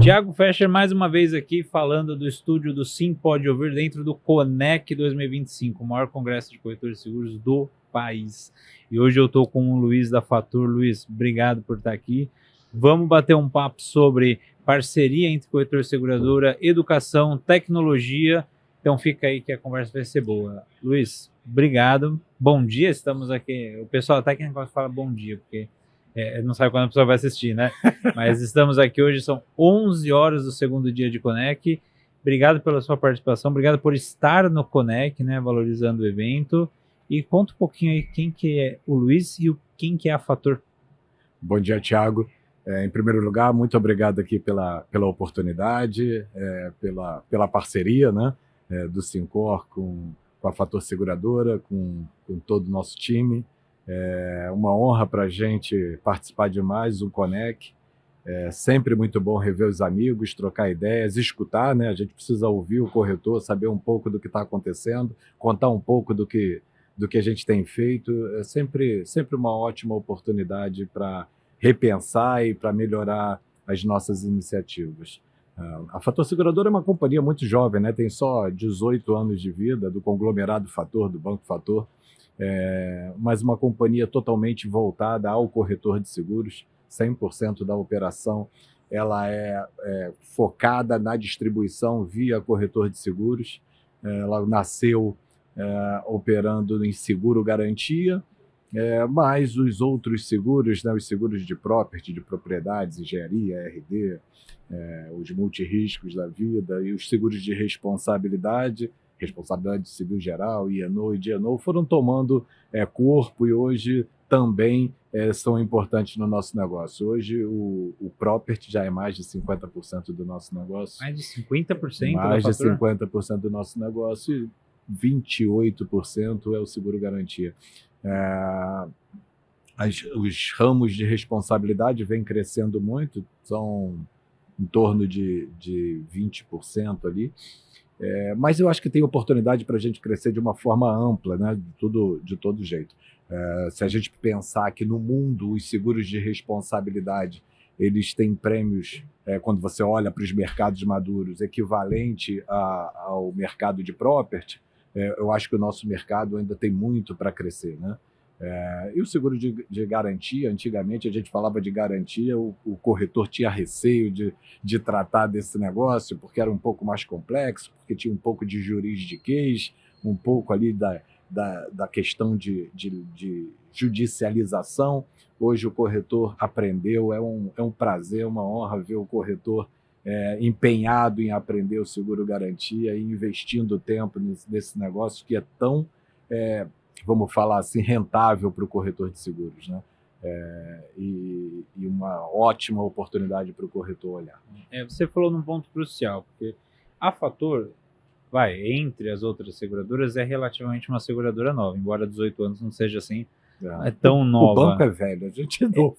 Thiago Fescher mais uma vez aqui falando do estúdio do Sim Pode Ouvir dentro do Conec 2025, o maior congresso de corretores de seguros do país. E hoje eu estou com o Luiz da Fator. Luiz, obrigado por estar aqui. Vamos bater um papo sobre parceria entre corretor e seguradora, educação, tecnologia. Então fica aí que a conversa vai ser boa. Luiz, obrigado. Bom dia, estamos aqui. O pessoal até que negócio fala bom dia, porque não sabe quando a pessoa vai assistir, né? Mas estamos aqui hoje, são 11 horas do segundo dia de Conec. Obrigado pela sua participação, obrigado por estar no Conec, né, valorizando o evento. E conta um pouquinho aí quem que é o Luiz e quem que é a Fator. Bom dia, Thiago. Em primeiro lugar, muito obrigado aqui pela oportunidade, pela parceria, né, do Sincor com a Fator Seguradora, com todo o nosso time. É uma honra para a gente participar de mais um Conec. É sempre muito bom rever os amigos, trocar ideias, escutar, né? A gente precisa ouvir o corretor, saber um pouco do que está acontecendo, contar um pouco do que a gente tem feito. É sempre uma ótima oportunidade para repensar e para melhorar as nossas iniciativas. A Fator Seguradora é uma companhia muito jovem, né? Tem só 18 anos de vida, do conglomerado Fator, do Banco Fator. Mas uma companhia totalmente voltada ao corretor de seguros, 100% da operação ela é focada na distribuição via corretor de seguros. Ela nasceu operando em seguro garantia, mas os outros seguros, né, os seguros de property, de propriedades, engenharia, RD, os multirriscos da vida e os seguros de responsabilidade civil geral, INO e DNO, foram tomando corpo e hoje também são importantes no nosso negócio. Hoje o property já é mais de 50% do nosso negócio. Mais de 50% mais da de Fator? 50% do nosso negócio e 28% é o seguro garantia. Os ramos de responsabilidade vêm crescendo muito, são em torno de 20% ali. Mas eu acho que tem oportunidade para a gente crescer de uma forma ampla, né? De todo jeito. Se a gente pensar que no mundo os seguros de responsabilidade eles têm prêmios, quando você olha para os mercados maduros, equivalente ao mercado de property, eu acho que o nosso mercado ainda tem muito para crescer, né? E o seguro de garantia, antigamente a gente falava de garantia, o corretor tinha receio de tratar desse negócio, porque era um pouco mais complexo, porque tinha um pouco de juridiquês, um pouco ali da questão de judicialização. Hoje o corretor aprendeu, é um prazer, uma honra ver o corretor empenhado em aprender o seguro garantia e investindo tempo nesse negócio que é tão... vamos falar assim, rentável para o corretor de seguros, né? E uma ótima oportunidade para o corretor olhar. Você falou num ponto crucial, porque a Fator, entre as outras seguradoras, é relativamente uma seguradora nova, embora 18 anos não seja assim, tão nova. O banco é velho, a gente é novo.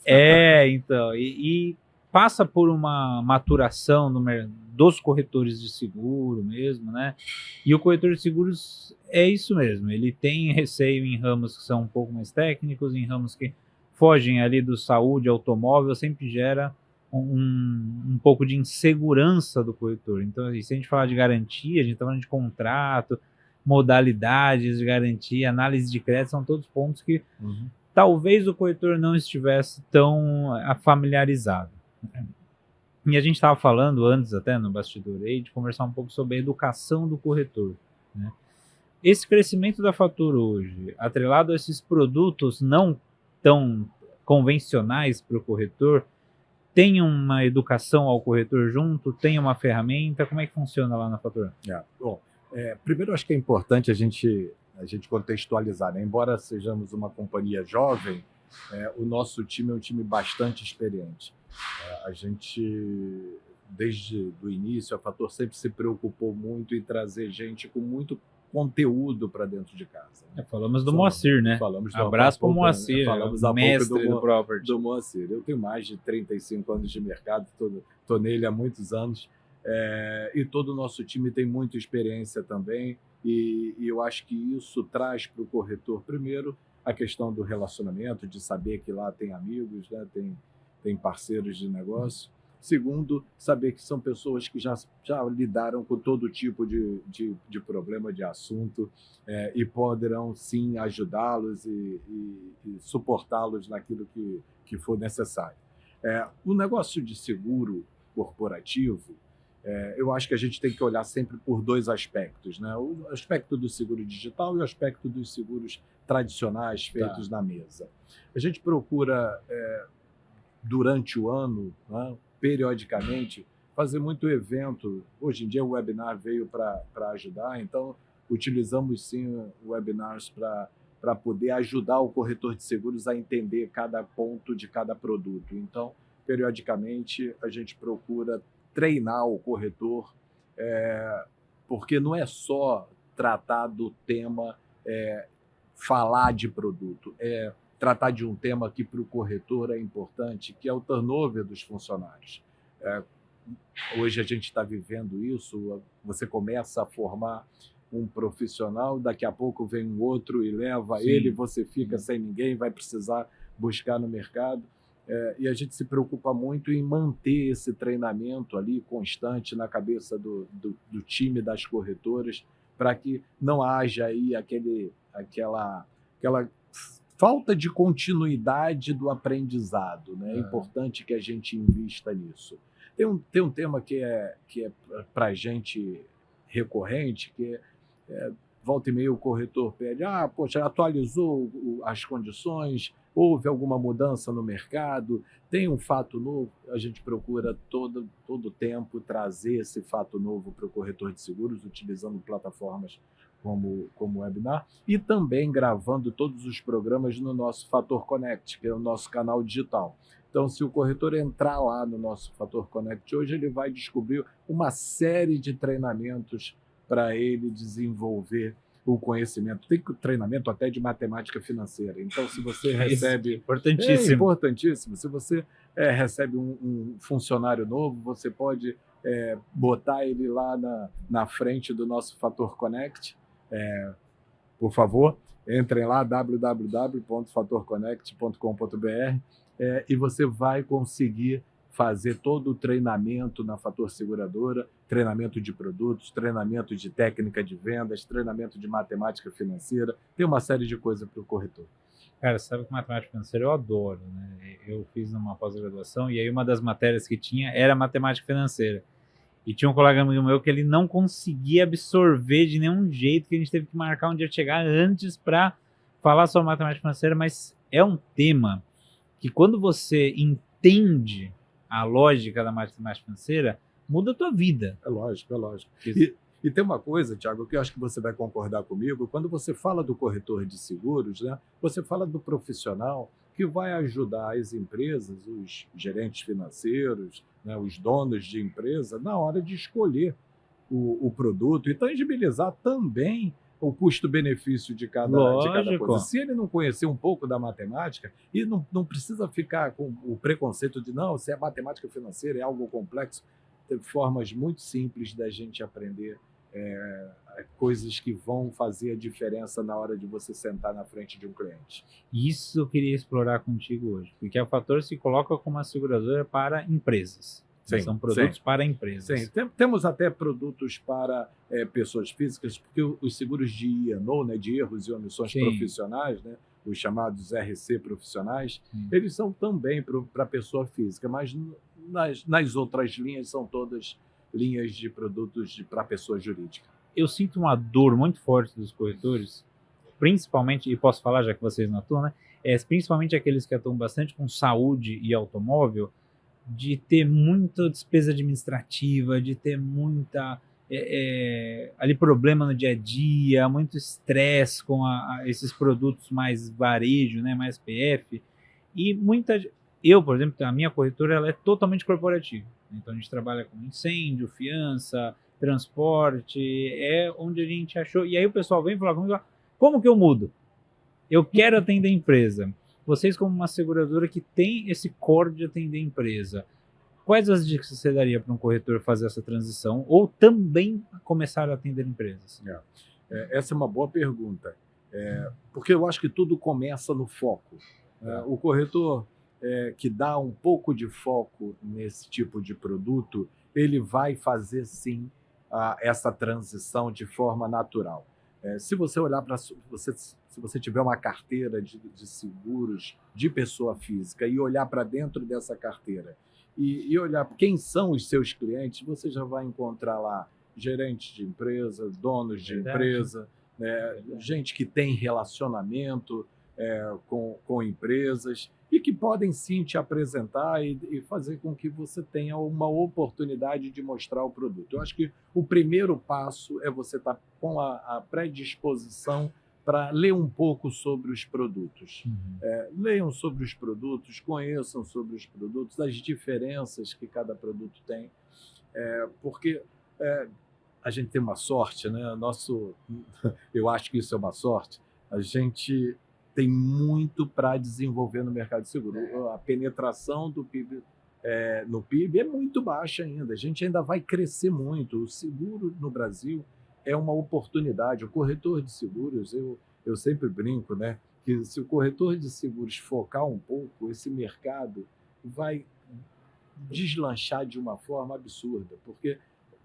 Então, e passa por uma maturação dos corretores de seguro mesmo, né? E o corretor de seguros é isso mesmo, ele tem receio em ramos que são um pouco mais técnicos, em ramos que fogem ali do saúde, automóvel, sempre gera um pouco de insegurança do corretor. Então, se a gente falar de garantia, a gente está falando de contrato, modalidades de garantia, análise de crédito, são todos pontos que talvez o corretor não estivesse tão familiarizado. E a gente estava falando antes, até no bastidor aí, de conversar um pouco sobre a educação do corretor, né? Esse crescimento da Fator hoje, atrelado a esses produtos não tão convencionais para o corretor, tem uma educação ao corretor junto? Tem uma ferramenta? Como é que funciona lá na Fator? Bom, primeiro acho que é importante a gente contextualizar, né? Embora sejamos uma companhia jovem, o nosso time é um time bastante experiente. A gente, desde o início, a Fator sempre se preocupou muito em trazer gente com muito conteúdo para dentro de casa, né? Falamos do Moacir, né? Abraço para o Moacir, mestre do property. Do Moacir. Eu tenho mais de 35 anos de mercado, estou nele há muitos anos, e todo o nosso time tem muita experiência também, e eu acho que isso traz para o corretor, primeiro, a questão do relacionamento, de saber que lá tem amigos, né? Tem parceiros de negócio. Segundo, saber que são pessoas que já lidaram com todo tipo de problema, de assunto, e poderão sim ajudá-los e suportá-los naquilo que for necessário. O negócio de seguro corporativo, eu acho que a gente tem que olhar sempre por dois aspectos, né? O aspecto do seguro digital e o aspecto dos seguros tradicionais feitos na mesa. A gente procura, durante o ano, né, periodicamente, fazer muito evento. Hoje em dia o webinar veio para ajudar, então utilizamos sim webinars para poder ajudar o corretor de seguros a entender cada ponto de cada produto. Então, periodicamente, a gente procura treinar o corretor, porque não é só tratar do tema, falar de produto, tratar de um tema que para o corretor é importante, que é o turnover dos funcionários. Hoje a gente está vivendo isso, você começa a formar um profissional, daqui a pouco vem um outro e leva Sim. ele, você fica sem ninguém, vai precisar buscar no mercado. E a gente se preocupa muito em manter esse treinamento ali constante na cabeça do time das corretoras, para que não haja aí aquela falta de continuidade do aprendizado, né? É importante que a gente invista nisso. Tem um tema que é para a gente recorrente, que volta e meia o corretor pede, poxa, atualizou as condições, houve alguma mudança no mercado, tem um fato novo, a gente procura todo tempo trazer esse fato novo para o corretor de seguros, utilizando plataformas como webinar, e também gravando todos os programas no nosso Fator Connect, que é o nosso canal digital. Então, se o corretor entrar lá no nosso Fator Connect hoje, ele vai descobrir uma série de treinamentos para ele desenvolver o conhecimento. Tem treinamento até de matemática financeira. Então, se você recebe... Importantíssimo. É importantíssimo. Se você recebe um funcionário novo, você pode botar ele lá na frente do nosso Fator Connect. Por favor, entrem lá, www.fatorconnect.com.br, e você vai conseguir fazer todo o treinamento na Fator Seguradora, treinamento de produtos, treinamento de técnica de vendas, treinamento de matemática financeira, tem uma série de coisas para o corretor. Cara, sabe que matemática financeira eu adoro, né? Eu fiz uma pós-graduação e aí uma das matérias que tinha era matemática financeira. E tinha um colega meu que ele não conseguia absorver de nenhum jeito, que a gente teve que marcar um dia de chegar antes para falar sobre matemática financeira, mas é um tema que quando você entende a lógica da matemática financeira, muda a tua vida. É lógico. E tem uma coisa, Thiago, que eu acho que você vai concordar comigo, quando você fala do corretor de seguros, né, você fala do profissional que vai ajudar as empresas, os gerentes financeiros, né, os donos de empresa, na hora de escolher o produto e tangibilizar também o custo-benefício de cada coisa. Se ele não conhecer um pouco da matemática, e não precisa ficar com o preconceito de não, se é matemática financeira, é algo complexo, tem formas muito simples da gente aprender coisas que vão fazer a diferença na hora de você sentar na frente de um cliente. Isso eu queria explorar contigo hoje, porque a Fator se coloca como uma seguradora para empresas. Sim, são produtos para empresas. Sim, temos até produtos para pessoas físicas, porque os seguros de I&O, né, de erros e omissões profissionais, né, os chamados RC profissionais, eles são também para pessoa física, mas nas outras linhas são todas linhas de produtos para pessoa jurídica. Eu sinto uma dor muito forte dos corretores, principalmente, e posso falar já que vocês não atuam, né? Principalmente aqueles que atuam bastante com saúde e automóvel, de ter muita despesa administrativa, de ter muita ali problema no dia a dia, muito estresse com esses produtos mais varejo, né, mais PF, e eu, por exemplo, a minha corretora ela é totalmente corporativa, então a gente trabalha com incêndio, fiança, transporte, onde a gente achou, e aí o pessoal vem falar comigo, como que eu mudo? Eu quero atender a empresa. Vocês, como uma seguradora que tem esse core de atender a empresa, quais as dicas você daria para um corretor fazer essa transição ou também começar a atender empresas? Essa é uma boa pergunta, porque eu acho que tudo começa no foco. O corretor que dá um pouco de foco nesse tipo de produto, ele vai fazer sim essa transição de forma natural. Se você olhar para se você tiver uma carteira de seguros de pessoa física e olhar para dentro dessa carteira e olhar quem são os seus clientes, você já vai encontrar lá gerentes de empresa, donos de empresa, gente que tem relacionamento com empresas e que podem sim te apresentar e fazer com que você tenha uma oportunidade de mostrar o produto. Eu acho que o primeiro passo é você estar com a predisposição para ler um pouco sobre os produtos. Leiam sobre os produtos, conheçam sobre os produtos, as diferenças que cada produto tem, porque a gente tem uma sorte, né? Eu acho que isso é uma sorte. A gente tem muito para desenvolver no mercado de seguro. A penetração do PIB no PIB é muito baixa ainda. A gente ainda vai crescer muito. O seguro no Brasil é uma oportunidade. O corretor de seguros, eu sempre brinco, né, que se o corretor de seguros focar um pouco, esse mercado vai deslanchar de uma forma absurda, porque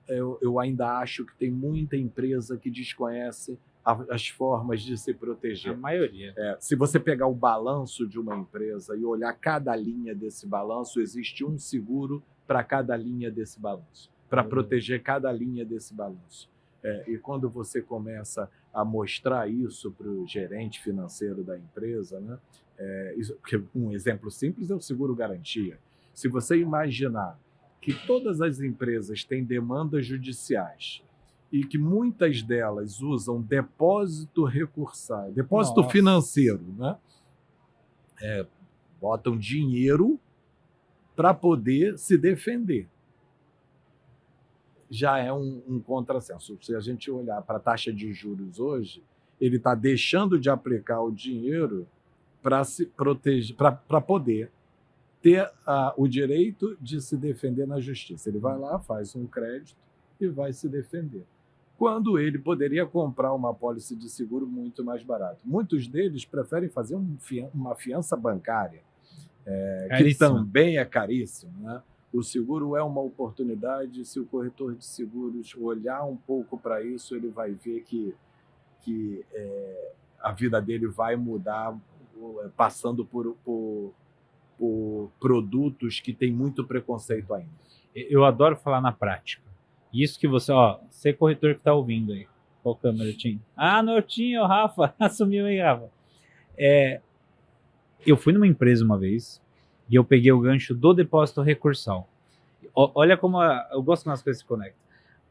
eu ainda acho que tem muita empresa que desconhece as formas de se proteger. A maioria. Se você pegar o balanço de uma empresa e olhar cada linha desse balanço, existe um seguro para cada linha desse balanço, para proteger cada linha desse balanço. E quando você começa a mostrar isso para o gerente financeiro da empresa, né? Um exemplo simples é o seguro garantia. Se você imaginar que todas as empresas têm demandas judiciais e que muitas delas usam depósito recursal, depósito financeiro, né? Botam dinheiro para poder se defender. Já é um contrassenso. Se a gente olhar para a taxa de juros hoje, ele está deixando de aplicar o dinheiro para se proteger, para poder ter o direito de se defender na justiça. Ele vai lá, faz um crédito e vai se defender, quando ele poderia comprar uma apólice de seguro muito mais barato. Muitos deles preferem fazer uma fiança bancária, que também é caríssimo, né? O seguro é uma oportunidade. Se o corretor de seguros olhar um pouco para isso, ele vai ver que a vida dele vai mudar, passando por produtos que têm muito preconceito ainda. Eu adoro falar na prática. Isso que você corretor que está ouvindo aí. Qual câmera tinha? No tinha, o Rafa. Assumiu aí, Rafa. Eu fui numa empresa uma vez e eu peguei o gancho do depósito recursal. Olha como eu gosto quando as coisas se conectam.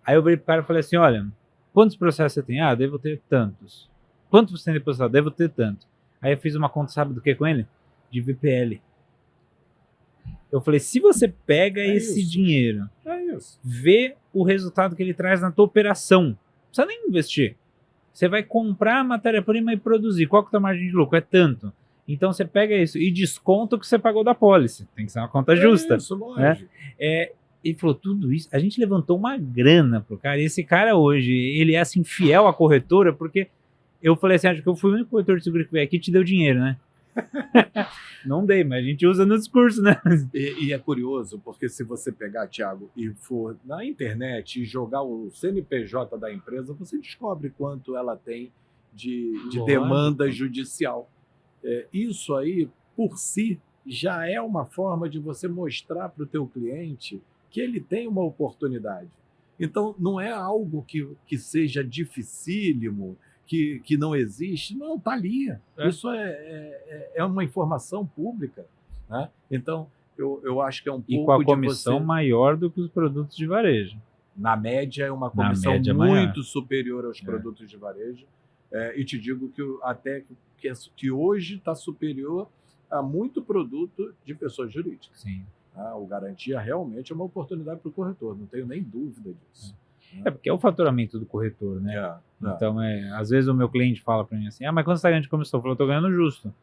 Aí eu virei pro cara e falei assim, olha, quantos processos você tem? Devo ter tantos. Quantos você tem depositado? Devo ter tanto. Aí eu fiz uma conta, sabe do que com ele? De VPL. Eu falei, se você pega esse dinheiro, vê o resultado que ele traz na tua operação, não precisa nem investir. Você vai comprar a matéria-prima e produzir. Qual que é a tua margem de lucro? É tanto. Então você pega isso e desconta o que você pagou da pólice. Tem que ser uma conta justa. Isso, lógico. Ele falou tudo isso. A gente levantou uma grana pro cara. E esse cara hoje, ele é assim fiel à corretora, porque eu falei assim, acho que eu fui o único corretor de seguro que veio aqui e te deu dinheiro, né? Não dei, mas a gente usa no discurso, né? E é curioso, porque se você pegar, Thiago, e for na internet e jogar o CNPJ da empresa, você descobre quanto ela tem de demanda judicial. Isso aí, por si, já é uma forma de você mostrar para o teu cliente que ele tem uma oportunidade. Então, não é algo que seja dificílimo, que não existe. Não, está ali. Isso é uma informação pública, né? Então, eu acho que é um pouco de você... E com a comissão maior do que os produtos de varejo. Na média, é uma comissão muito superior aos produtos de varejo. E te digo que hoje está superior a muito produto de pessoas jurídicas. Sim. O garantia realmente é uma oportunidade para o corretor, não tenho nem dúvida disso. Porque é o faturamento do corretor, né? Então, às vezes o meu cliente fala para mim assim, mas quando você está ganhando de comissão? Eu falo, eu estou ganhando justo.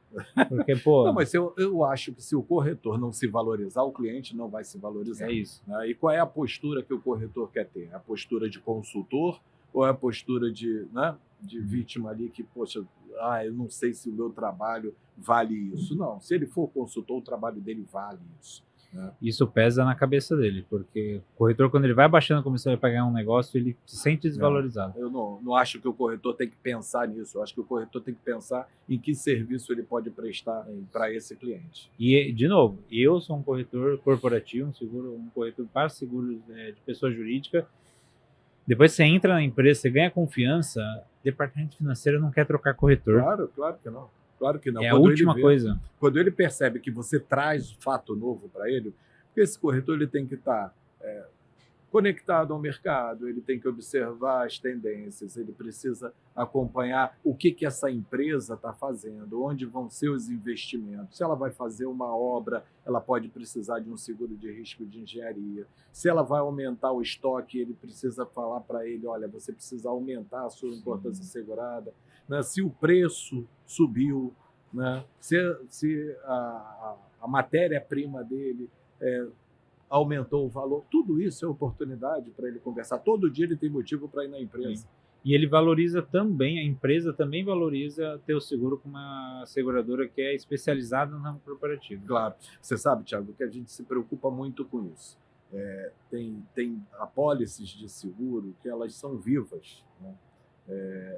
Porque, Não, mas eu acho que se o corretor não se valorizar, o cliente não vai se valorizar. É isso. Né? E qual é a postura que o corretor quer ter? A postura de consultor ou é a postura de vítima ali que, poxa, eu não sei se o meu trabalho vale isso. Não, se ele for consultor, o trabalho dele vale isso, né? Isso pesa na cabeça dele, porque o corretor, quando ele vai baixando a comissão e pagar um negócio, ele se sente desvalorizado. Eu não acho que o corretor tem que pensar nisso. Eu acho que o corretor tem que pensar em que serviço ele pode prestar para esse cliente. E, de novo, eu sou um corretor corporativo, um corretor para seguros de pessoa jurídica. Depois você entra na empresa, você ganha confiança, o departamento financeiro não quer trocar corretor. Claro que não. Claro que não. É a última coisa. Quando ele percebe que você traz fato novo para ele, porque esse corretor ele tem que estar conectado ao mercado, ele tem que observar as tendências, ele precisa acompanhar o que essa empresa está fazendo, onde vão ser os investimentos. Se ela vai fazer uma obra, ela pode precisar de um seguro de risco de engenharia. Se ela vai aumentar o estoque, ele precisa falar para ele, olha, você precisa aumentar a sua importância segurada. Né? Se o preço subiu, né? Se a matéria-prima dele aumentou o valor, tudo isso é oportunidade para ele conversar. Todo dia ele tem motivo para ir na empresa. Sim. E ele valoriza também, a empresa também valoriza ter o seguro com uma seguradora que é especializada no ramo corporativo. Claro. Você sabe, Thiago, que a gente se preocupa muito com isso. Tem apólices de seguro que elas são vivas, né?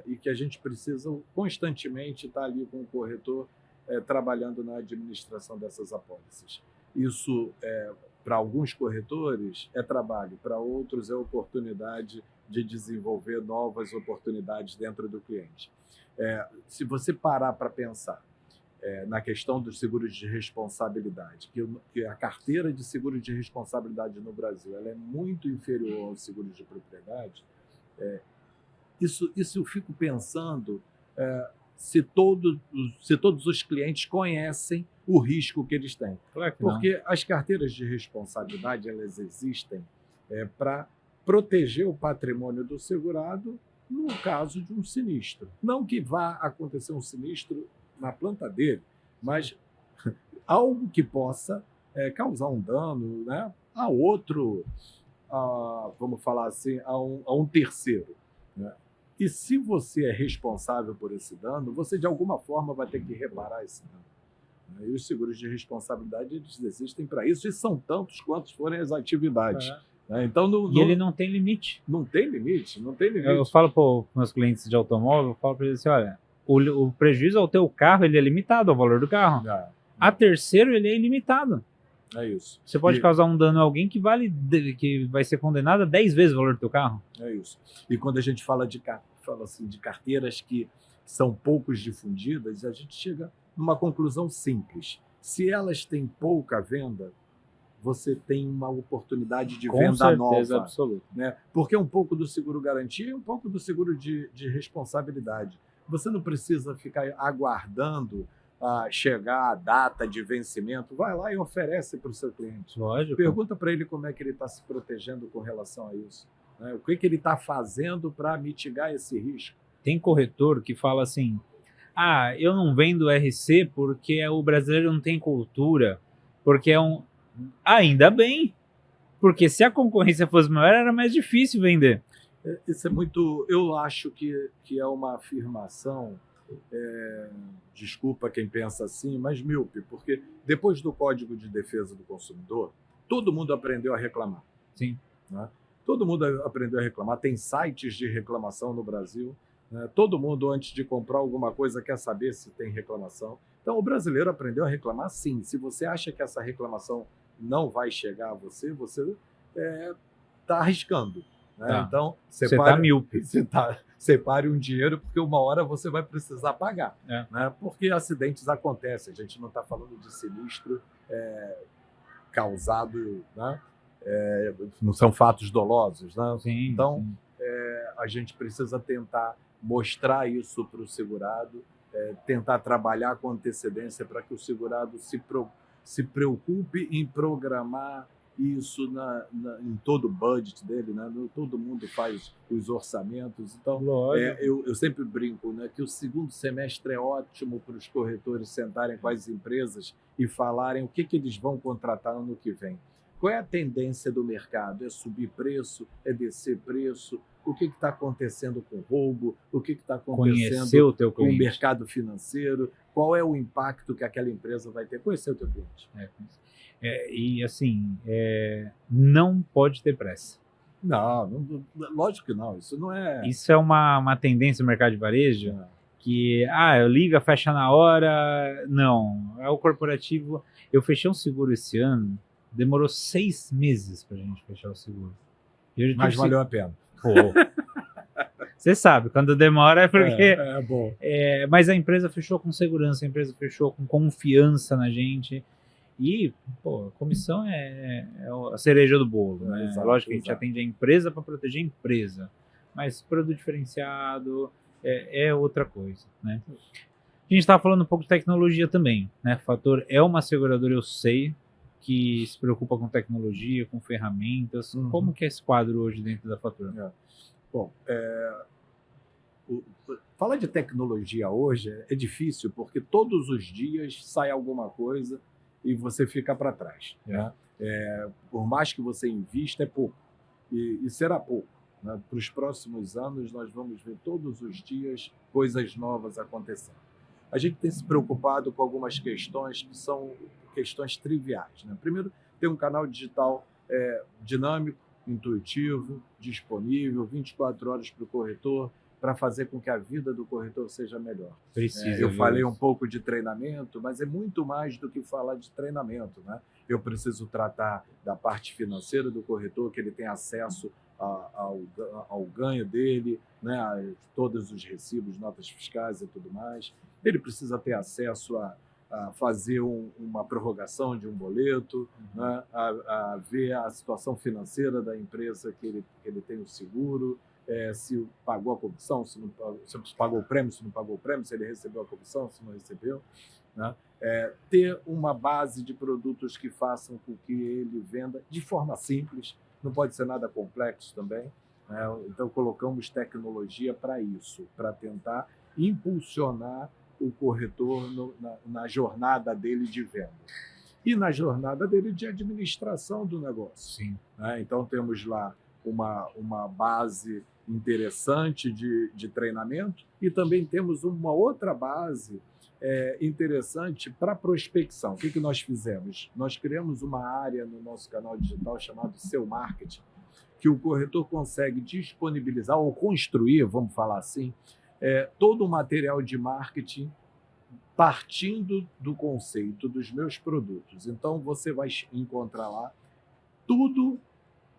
E que a gente precisa constantemente estar ali com o corretor trabalhando na administração dessas apólices. Isso, para alguns corretores, é trabalho, para outros é oportunidade de desenvolver novas oportunidades dentro do cliente. Se você parar para pensar na questão dos seguros de responsabilidade, que a carteira de seguros de responsabilidade no Brasil ela é muito inferior aos seguros de propriedade, isso eu fico pensando se todos os clientes conhecem o risco que eles têm. Claro que Porque não. as carteiras de responsabilidade elas existem para proteger o patrimônio do segurado no caso de um sinistro. Não que vá acontecer um sinistro na planta dele, mas algo que possa causar um dano, né, a outro, vamos falar assim, a um terceiro, né? E se você é responsável por esse dano, você de alguma forma vai ter que reparar esse dano. E os seguros de responsabilidade eles existem para isso, e são tantos quantos forem as atividades. Então, ele não tem limite. Não tem limite, não tem limite. Eu falo para os meus clientes de automóvel, eu falo para eles assim, olha, o prejuízo ao teu carro ele é limitado ao valor do carro. A terceiro ele é ilimitado. É isso. Você pode causar um dano a alguém que vai ser condenado a 10 vezes o valor do teu carro. É isso. E quando a gente fala de carteiras que são poucos difundidas, a gente chega numa conclusão simples. Se elas têm pouca venda, você tem uma oportunidade de venda nova. Com certeza absoluta. Né? Porque um pouco do seguro garantia e um pouco do seguro de responsabilidade. Você não precisa ficar aguardando chegar a data de vencimento. Vai lá e oferece para o seu cliente. Lógico. Pergunta para ele como é que ele está se protegendo com relação a isso. Né? O que ele está fazendo para mitigar esse risco. Tem corretor que fala assim, eu não vendo RC porque o brasileiro não tem cultura, porque Ainda bem, porque se a concorrência fosse maior, era mais difícil vender. Isso é muito... Eu acho que é uma afirmação, desculpa quem pensa assim, mas míope, porque depois do Código de Defesa do Consumidor, todo mundo aprendeu a reclamar. Sim. Né? Todo mundo aprendeu a reclamar. Tem sites de reclamação no Brasil. Né? Todo mundo, antes de comprar alguma coisa, quer saber se tem reclamação. Então, o brasileiro aprendeu a reclamar, sim. Se você acha que essa reclamação não vai chegar a você está arriscando. Né? Tá. Então, você está míope. Separe um dinheiro, porque uma hora você vai precisar pagar. Né? Porque acidentes acontecem. A gente não está falando de sinistro causado... Né? Não são fatos dolosos. Né? Sim, então, sim. A gente precisa tentar mostrar isso para o segurado, tentar trabalhar com antecedência para que o segurado se preocupe em programar isso em todo o budget dele. Né? Todo mundo faz os orçamentos. Então, eu sempre brinco, né, que o segundo semestre é ótimo para os corretores sentarem com as empresas e falarem o que eles vão contratar ano que vem. Qual é a tendência do mercado? É subir preço? É descer preço? O que está acontecendo com o roubo? O que está Conhecer acontecendo o teu com o cliente. mercado financeiro? Qual é o impacto que aquela empresa vai ter? Conhecer o teu cliente. E assim, não pode ter pressa. Não, lógico que não. Isso não é... Isso é uma tendência no mercado de varejo, é. que, eu liga, fecha na hora. Não, é o corporativo. Eu fechei um seguro esse ano, demorou 6 meses pra gente fechar o seguro. Mas valeu a pena. Pô, você sabe, quando demora é porque... É bom. Mas a empresa fechou com segurança, a empresa fechou com confiança na gente. E, pô, a comissão é a cereja do bolo, né? Exato, Lógico que a gente exato. atende a empresa para proteger a empresa, mas produto diferenciado é outra coisa, né? A gente estava falando um pouco de tecnologia também, né? Fator é uma seguradora, eu sei, que se preocupa com tecnologia, com ferramentas. Uhum. Como que é esse quadro hoje dentro da Fator? Bom, falar de tecnologia hoje é difícil, porque todos os dias sai alguma coisa e você fica para trás. Né? Por mais que você invista, é pouco. E será pouco. Né? Para os próximos anos, nós vamos ver todos os dias coisas novas acontecendo. A gente tem se preocupado com algumas questões que são questões triviais. Né? Primeiro, ter um canal digital dinâmico, intuitivo, disponível, 24 horas para o corretor, para fazer com que a vida do corretor seja melhor. Eu falei um pouco de treinamento, mas é muito mais do que falar de treinamento. Né? Eu preciso tratar da parte financeira do corretor, que ele tem acesso ao ganho dele, né? A todos os recibos, notas fiscais e tudo mais. Ele precisa ter acesso a fazer uma prorrogação de um boleto, né? a ver a situação financeira da empresa que ele tem o seguro, se pagou a comissão, se pagou o prêmio, se não pagou o prêmio, se ele recebeu a comissão, se não recebeu. Né? Ter uma base de produtos que façam com que ele venda de forma simples, não pode ser nada complexo também. Né? Então, colocamos tecnologia para isso, para tentar impulsionar o corretor na jornada dele de venda e na jornada dele de administração do negócio. Sim. Né? Então, temos lá uma base interessante de treinamento e também temos uma outra base interessante para prospecção. O que nós fizemos? Nós criamos uma área no nosso canal digital chamado Seu Marketing, que o corretor consegue disponibilizar ou construir, vamos falar assim, todo o material de marketing partindo do conceito dos meus produtos. Então, você vai encontrar lá tudo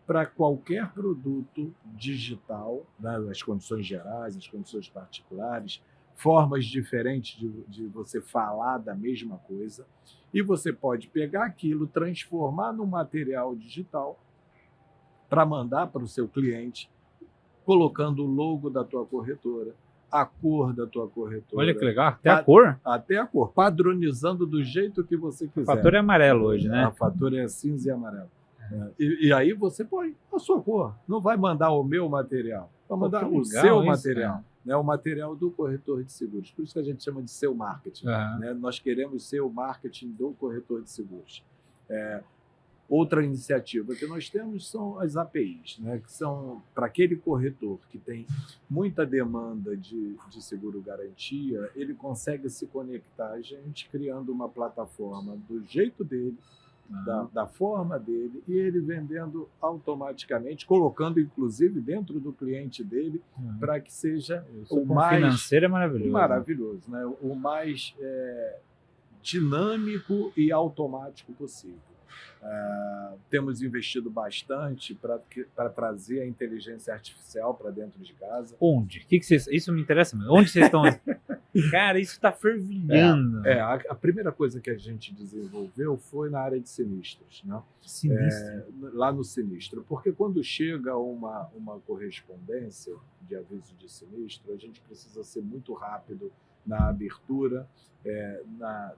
para qualquer produto digital, né? As condições gerais, as condições particulares, formas diferentes de você falar da mesma coisa, e você pode pegar aquilo, transformar num material digital para mandar para o seu cliente, colocando o logo da tua corretora, a cor da tua corretora. Olha que legal, até a cor. Até a cor, padronizando do jeito que você quiser. A Fator é amarelo hoje, né? A Fator é cinza e amarelo. E aí você põe a sua cor. Não vai mandar o meu material, vai mandar o seu material. Né? O material do corretor de seguros. Por isso que a gente chama de seu marketing. Né? Nós queremos ser o marketing do corretor de seguros. Outra iniciativa que nós temos são as APIs, né? Que são para aquele corretor que tem muita demanda de seguro-garantia, ele consegue se conectar a gente criando uma plataforma do jeito dele, da forma dele, e ele vendendo automaticamente, colocando inclusive dentro do cliente dele, para que seja o mais financeiro é maravilhoso. Maravilhoso, né? O mais dinâmico e automático possível. Temos investido bastante para trazer a inteligência artificial para dentro de casa. Onde? Isso me interessa mesmo. Onde vocês estão? Cara, isso está fervilhando. A primeira coisa que a gente desenvolveu foi na área de sinistros, né? Lá no sinistro. Porque quando chega uma correspondência de aviso de sinistro, a gente precisa ser muito rápido na abertura,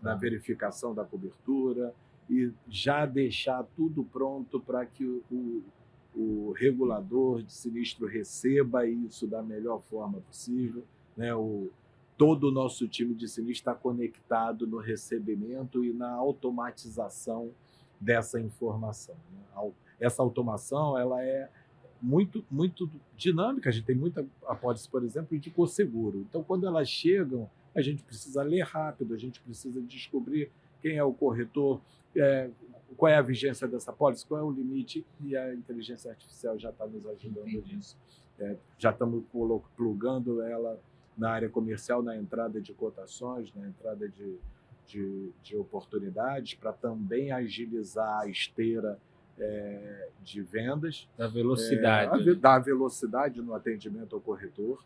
na verificação da cobertura, e já deixar tudo pronto para que o regulador de sinistro receba isso da melhor forma possível. Né? Todo o nosso time de sinistro está conectado no recebimento e na automatização dessa informação, né? Essa automação ela é muito dinâmica. A gente tem muita apólice, por exemplo, de co-seguro. Então, quando elas chegam, a gente precisa ler rápido, a gente precisa descobrir quem é o corretor, qual é a vigência dessa apólice, qual é o limite, e a inteligência artificial já está nos ajudando nisso. Já estamos plugando ela na área comercial, na entrada de cotações, na entrada de oportunidades, para também agilizar a esteira de vendas. Da velocidade. Da velocidade no atendimento ao corretor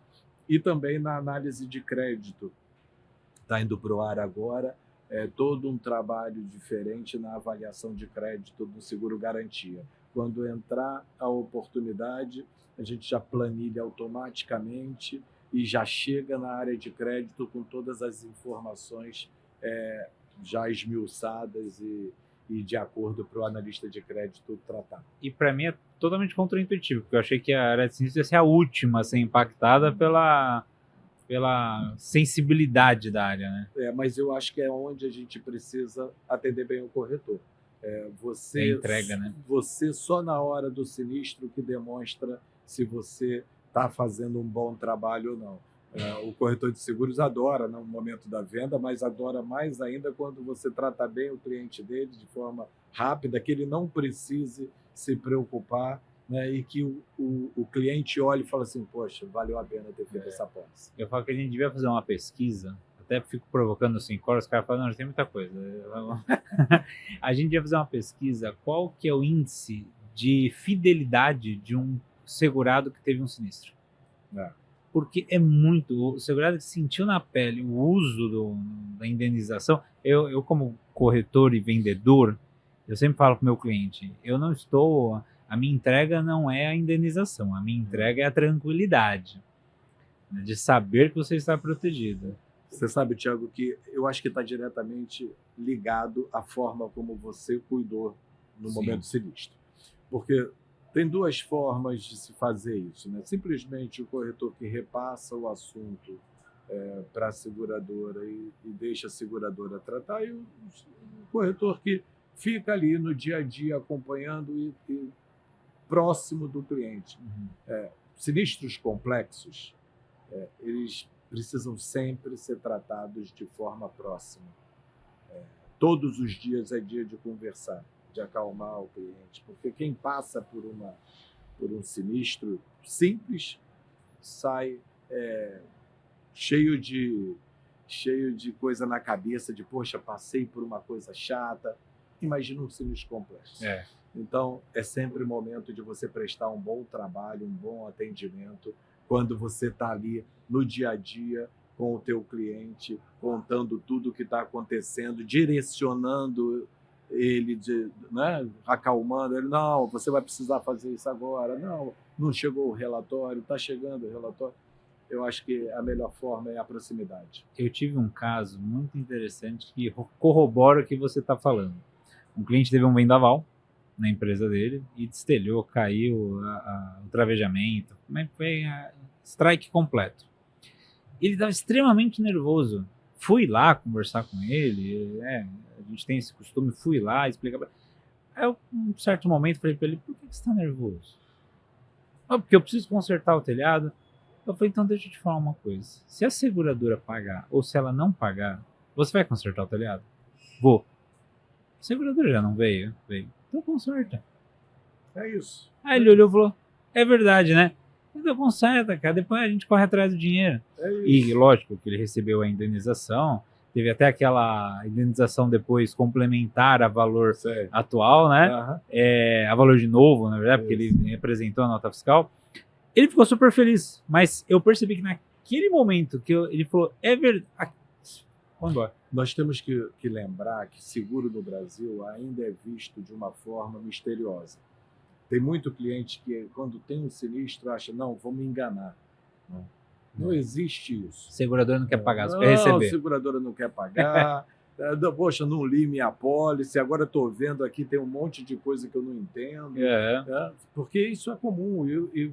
e também na análise de crédito. Está indo para o ar agora todo um trabalho diferente na avaliação de crédito do seguro garantia. Quando entrar a oportunidade, a gente já planilha automaticamente e já chega na área de crédito com todas as informações já esmiuçadas e de acordo para o analista de crédito tratar. E para mim é totalmente contraintuitivo, porque eu achei que a área de sinistro ia ser a última a ser impactada pela sensibilidade da área, né? Mas eu acho que é onde a gente precisa atender bem o corretor. Você entrega, né? Você só na hora do sinistro que demonstra se você está fazendo um bom trabalho ou não. O corretor de seguros adora no momento da venda, mas adora mais ainda quando você trata bem o cliente dele de forma rápida, que ele não precise se preocupar, né, e que o cliente olhe e fala assim, poxa, valeu a pena ter feito essa pólice. Eu falo que a gente devia fazer uma pesquisa, até fico provocando assim, os caras falam, não, já tem muita coisa. A gente devia fazer uma pesquisa, qual que é o índice de fidelidade de um segurado que teve um sinistro. Porque é muito, o segurado que sentiu na pele o uso da indenização. Eu como corretor e vendedor, eu sempre falo para o meu cliente, a minha entrega não é a indenização, a minha entrega é a tranquilidade, né, de saber que você está protegido. Você sabe, Thiago, que eu acho que está diretamente ligado à forma como você cuidou no momento sinistro. Porque tem duas formas de se fazer isso, né? Simplesmente o corretor que repassa o assunto para a seguradora e deixa a seguradora tratar, e o corretor que fica ali no dia a dia acompanhando e próximo do cliente. Sinistros complexos, eles precisam sempre ser tratados de forma próxima. Todos os dias é dia de conversar, de acalmar o cliente, porque quem passa por um sinistro simples sai cheio de coisa na cabeça, de poxa, passei por uma coisa chata. Imagina um sinistro complexo. Então, é sempre o momento de você prestar um bom trabalho, um bom atendimento, quando você está ali no dia a dia com o teu cliente, contando tudo o que está acontecendo, direcionando ele, né, acalmando ele. Não, você vai precisar fazer isso agora. Não chegou o relatório, está chegando o relatório. Eu acho que a melhor forma é a proximidade. Eu tive um caso muito interessante que corrobora o que você está falando. Um cliente teve um vendaval na empresa dele e destelhou, caiu o travejamento, foi strike completo. Ele estava extremamente nervoso. Fui lá conversar com ele, a gente tem esse costume, fui lá explicar. Aí, um certo momento, falei para ele, por que você está nervoso? Porque eu preciso consertar o telhado. Eu falei, então deixa eu te falar uma coisa. Se a seguradora pagar ou se ela não pagar, você vai consertar o telhado? Vou. A seguradora já não veio? Veio. Então conserta. É isso. Aí ele olhou e falou, é verdade, né? Então conserta, cara, depois a gente corre atrás do dinheiro. E lógico que ele recebeu a indenização, teve até aquela indenização depois complementar a valor atual, né? A valor de novo, na verdade, porque ele representou a nota fiscal. Ele ficou super feliz, mas eu percebi que naquele momento que ele falou, é verdade. Vamos embora. Nós temos que lembrar que seguro no Brasil ainda é visto de uma forma misteriosa. Tem muito cliente que, quando tem um sinistro, acha, não, vou me enganar. Não existe isso. A seguradora não quer pagar, você quer receber. A seguradora não quer pagar. Poxa, não li minha apólice, agora estou vendo aqui, tem um monte de coisa que eu não entendo. Porque isso é comum. E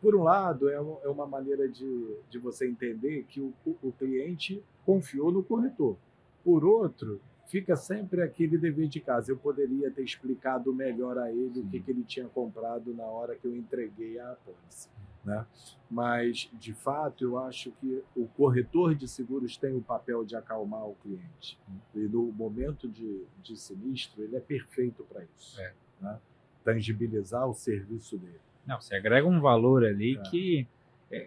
por um lado, é uma maneira de você entender que o cliente confiou no corretor. Por outro, fica sempre aquele dever de casa. Eu poderia ter explicado melhor a ele o que ele tinha comprado na hora que eu entreguei a apólice, né? Mas, de fato, eu acho que o corretor de seguros tem o papel de acalmar o cliente. E no momento de sinistro, ele é perfeito para isso, né? Tangibilizar o serviço dele. Não, você agrega um valor ali que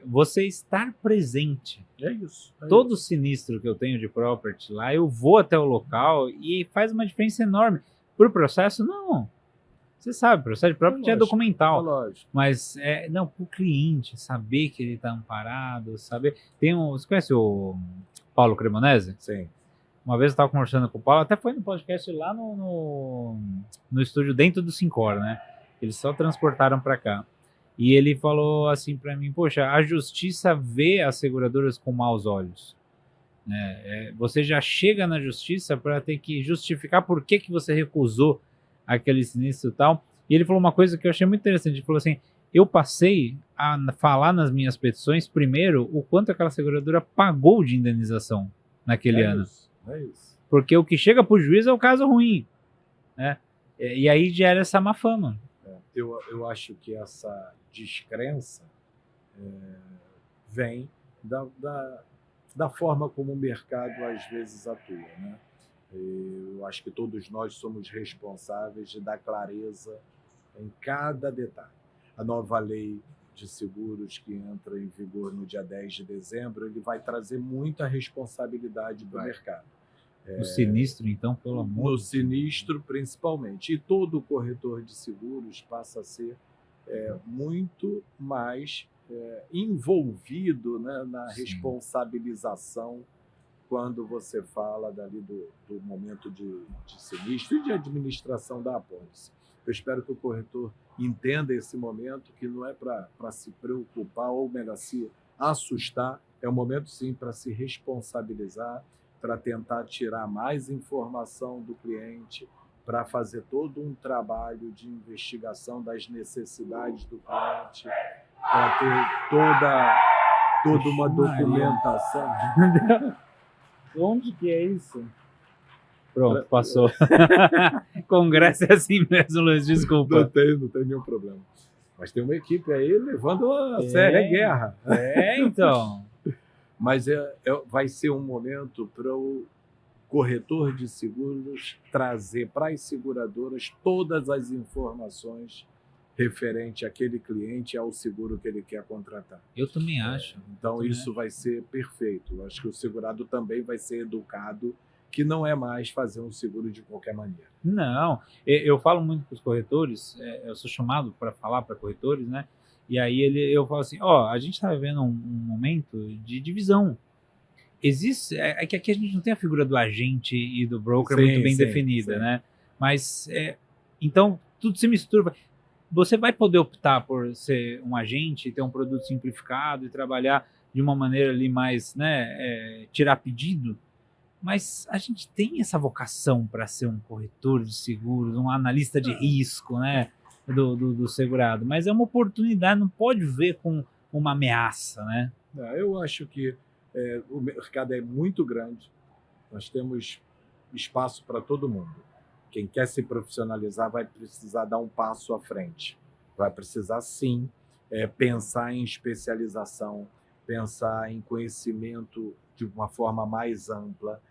você estar presente. É isso. Todo sinistro que eu tenho de property lá, eu vou até o local e faz uma diferença enorme. Para o processo, não. Você sabe, o processo de property é documental. Lógico. Mas, não, para o cliente saber que ele está amparado, saber... Você conhece o Paulo Cremonese? Sim. Uma vez eu estava conversando com o Paulo, até foi no podcast lá no estúdio dentro do Syncor, né? Eles só transportaram para cá. E ele falou assim para mim, poxa, a justiça vê as seguradoras com maus olhos. Você já chega na justiça para ter que justificar por que você recusou aquele sinistro e tal. E ele falou uma coisa que eu achei muito interessante. Ele falou assim, eu passei a falar nas minhas petições, primeiro, o quanto aquela seguradora pagou de indenização naquele ano. É isso. Porque o que chega para o juiz é o caso ruim, né? E aí gera essa má fama. Eu acho que essa descrença vem da forma como o mercado às vezes atua, né? Eu acho que todos nós somos responsáveis de dar clareza em cada detalhe. A nova lei de seguros que entra em vigor no dia 10 de dezembro, ele vai trazer muita responsabilidade para o mercado. No sinistro, então, pelo amor de Deus. No sinistro, principalmente. E todo corretor de seguros passa a ser muito mais envolvido, né, na responsabilização quando você fala dali do momento de sinistro e de administração da apólice. Eu espero que o corretor entenda esse momento, que não é para se preocupar ou melhor, se assustar, é um momento sim para se responsabilizar, para tentar tirar mais informação do cliente, para fazer todo um trabalho de investigação das necessidades do cliente, para ter toda uma documentação. Onde que é isso? Pronto, passou. Congresso é assim mesmo, Luiz, desculpa. Não tem nenhum problema. Mas tem uma equipe aí levando a sério a guerra. Então. Mas vai ser um momento para o corretor de seguros trazer para as seguradoras todas as informações referente àquele cliente, ao seguro que ele quer contratar. Eu também acho. Então isso vai ser perfeito. Eu acho que o segurado também vai ser educado, que não é mais fazer um seguro de qualquer maneira. Não, eu falo muito com os corretores, eu sou chamado para falar para corretores, né? E aí eu falo assim, a gente está vivendo um momento de divisão. Existe, que aqui a gente não tem a figura do agente e do broker muito bem definida, né? Mas, então, tudo se mistura. Você vai poder optar por ser um agente, ter um produto simplificado e trabalhar de uma maneira ali mais, né, tirar pedido, mas a gente tem essa vocação para ser um corretor de seguros, um analista de risco, né, do segurado, mas é uma oportunidade, não pode ver com uma ameaça, né? Eu acho que o mercado é muito grande, nós temos espaço para todo mundo. Quem quer se profissionalizar vai precisar dar um passo à frente, vai precisar sim pensar em especialização, pensar em conhecimento de uma forma mais ampla.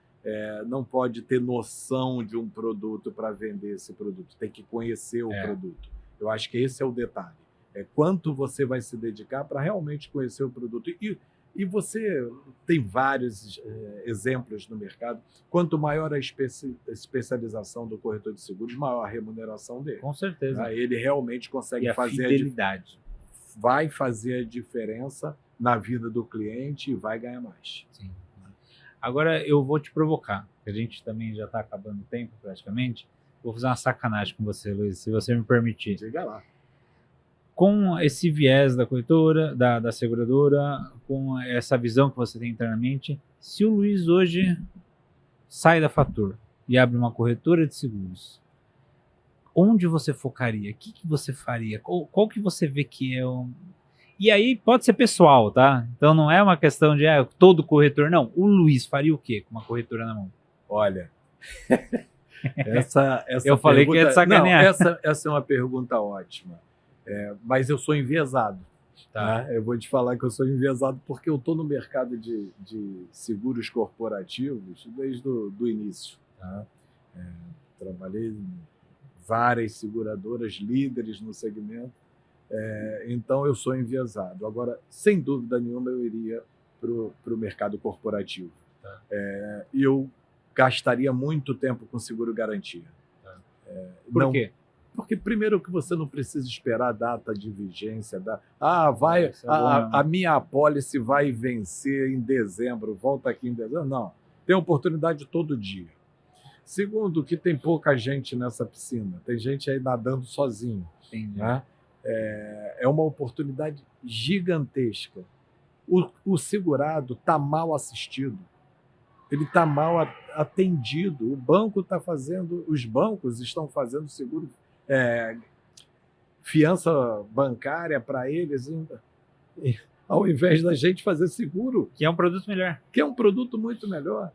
Não pode ter noção de um produto para vender esse produto, tem que conhecer o produto. Eu acho que esse é o detalhe. Quanto você vai se dedicar para realmente conhecer o produto. E você tem vários exemplos no mercado. Quanto maior a especialização do corretor de seguros, maior a remuneração dele. Com certeza. Ele realmente consegue fazer fidelidade. Vai fazer a diferença na vida do cliente e vai ganhar mais. Sim. Agora eu vou te provocar, a gente também já está acabando o tempo praticamente. Vou fazer uma sacanagem com você, Luiz, se você me permitir. Diga lá. Com esse viés da corretora, da seguradora, com essa visão que você tem internamente, se o Luiz hoje sai da Fator e abre uma corretora de seguros, onde você focaria? O que você faria? Qual que você vê que é o... E aí pode ser pessoal, tá? Então não é uma questão de todo corretor, não. O Luiz faria o quê com uma corretora na mão? Olha, Essa Eu falei que ia te sacanear. Não, essa é uma pergunta ótima. Mas eu sou enviesado. Tá. Né? Eu vou te falar que eu sou enviesado porque eu estou no mercado de seguros corporativos desde o início. Tá? Trabalhei em várias seguradoras líderes no segmento, então eu sou enviesado. Agora, sem dúvida nenhuma, eu iria para o mercado corporativo. Tá. E eu gastaria muito tempo com seguro-garantia. Tá. Por Não, quê? Porque, primeiro, que você não precisa esperar a data de vigência. A minha apólice vai vencer em dezembro, volta aqui em dezembro. Não, tem oportunidade todo dia. Segundo, que tem pouca gente nessa piscina. Tem gente aí nadando sozinho. Né? É uma oportunidade gigantesca. O segurado está mal assistido. Ele está mal atendido. Os bancos estão fazendo seguro, fiança bancária para eles, ao invés da gente fazer seguro. Que é um produto melhor. Que é um produto muito melhor.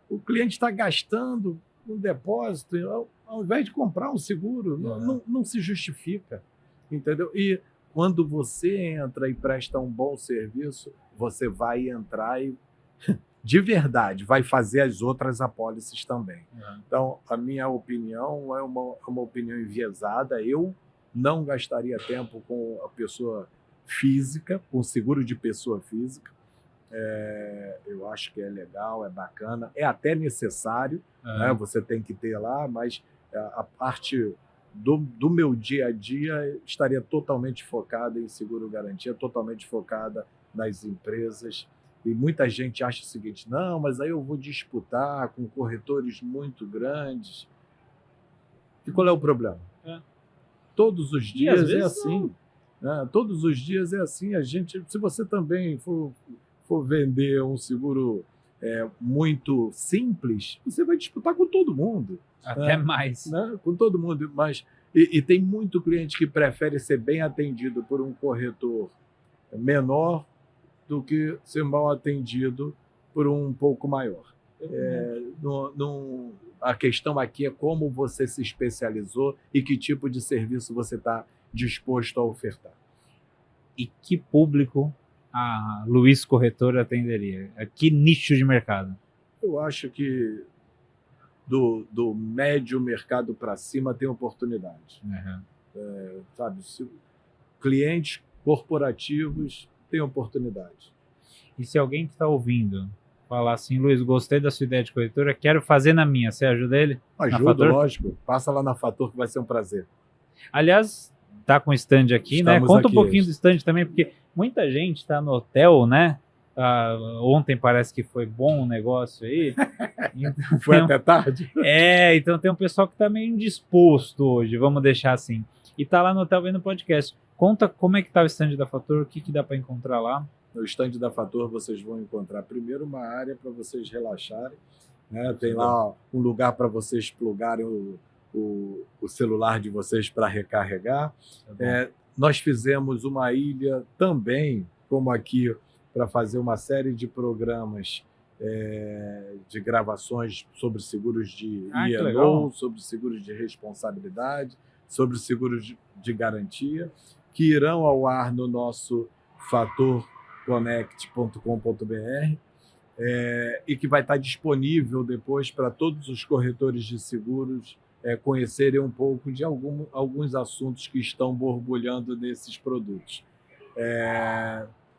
O cliente está gastando um depósito, ao invés de comprar um seguro, não se justifica. Entendeu? E quando você entra e presta um bom serviço, você vai entrar e, de verdade, vai fazer as outras apólices também. Então, a minha opinião é uma opinião enviesada. Eu não gastaria tempo com a pessoa física, com seguro de pessoa física. Eu acho que é legal, é bacana, é até necessário, né? Você tem que ter lá, mas a parte do meu dia a dia estaria totalmente focada em seguro-garantia, totalmente focada nas empresas. E muita gente acha o seguinte: não, mas aí eu vou disputar com corretores muito grandes. E qual é o problema? Todos os dias é assim. Né? Todos os dias é assim. Se você também for vender um seguro muito simples, você vai disputar com todo mundo. Até mais. Né? Com todo mundo. E tem muito cliente que prefere ser bem atendido por um corretor menor do que ser mal atendido por um pouco maior. A questão aqui é como você se especializou e que tipo de serviço você está disposto a ofertar. E que público a Luiz Corretora atenderia? Que nicho de mercado? Eu acho que do médio mercado para cima tem oportunidade. Clientes corporativos têm oportunidade. E se alguém que está ouvindo falar assim: Luiz, gostei da sua ideia de corretora, quero fazer na minha, você ajuda ele? Ajuda, lógico. Passa lá na Fator que vai ser um prazer. Aliás, tá com o stand aqui, Estamos, né? Conta aqui um pouquinho do stand também, porque muita gente está no hotel, né? Ontem parece que foi bom o negócio aí. Então, foi até tarde? Então tem um pessoal que está meio indisposto hoje, vamos deixar assim. E tá lá no hotel vendo o podcast. Conta como é que tá o stand da Fator, o que dá para encontrar lá? No stand da Fator vocês vão encontrar primeiro uma área para vocês relaxarem. Né? Tem lá um lugar para vocês plugarem o celular de vocês para recarregar. Nós fizemos uma ilha também, como aqui, para fazer uma série de programas de gravações sobre seguros de E&O, sobre seguros de responsabilidade, sobre seguros de garantia, que irão ao ar no nosso fatorconnect.com.br e que vai estar disponível depois para todos os corretores de seguros conhecerem um pouco de alguns assuntos que estão borbulhando nesses produtos.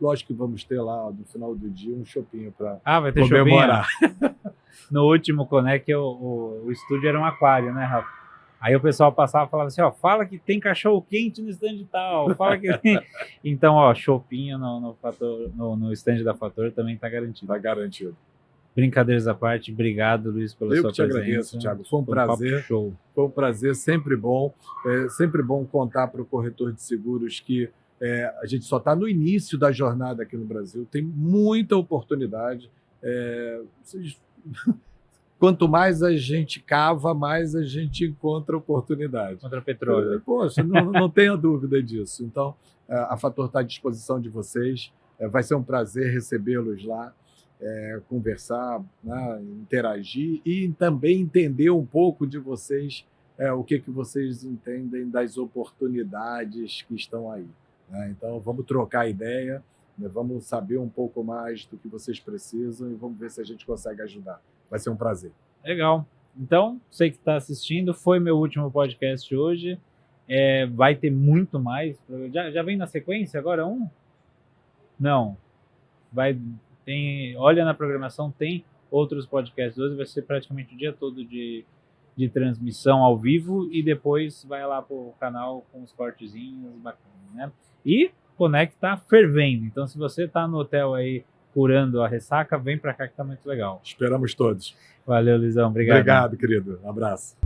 Lógico que vamos ter lá, no final do dia, um chopinho para comemorar. No último Connect, o estúdio era um aquário, né, Rafa? Aí o pessoal passava e falava assim: fala que tem cachorro quente no stand tal, fala que tem... Então, chopinho no stand da Fator também está garantido. Está garantido. Brincadeiras à parte, obrigado, Luiz, pela sua presença. Eu te agradeço, Thiago. Foi um prazer. Show. Foi um prazer, sempre bom. Sempre bom contar para o corretor de seguros que a gente só está no início da jornada aqui no Brasil. Tem muita oportunidade. Quanto mais a gente cava, mais a gente encontra oportunidade. Contra petróleo. Poxa, não tenha dúvida disso. Então, a Fator está à disposição de vocês. Vai ser um prazer recebê-los lá. conversar, né, interagir e também entender um pouco de vocês, o que vocês entendem das oportunidades que estão aí, né? Então, vamos trocar ideia, né, vamos saber um pouco mais do que vocês precisam e vamos ver se a gente consegue ajudar. Vai ser um prazer. Legal. Então, você que está assistindo, foi meu último podcast hoje. Vai ter muito mais. Já vem na sequência agora um? Não. Olha na programação, tem outros podcasts hoje. Vai ser praticamente o dia todo de transmissão ao vivo e depois vai lá pro canal com os cortezinhos bacanas, né? E Conect tá fervendo. Então, se você tá no hotel aí curando a ressaca, vem para cá que tá muito legal. Esperamos todos. Valeu, Luizão. Obrigado. Obrigado, querido. Um abraço.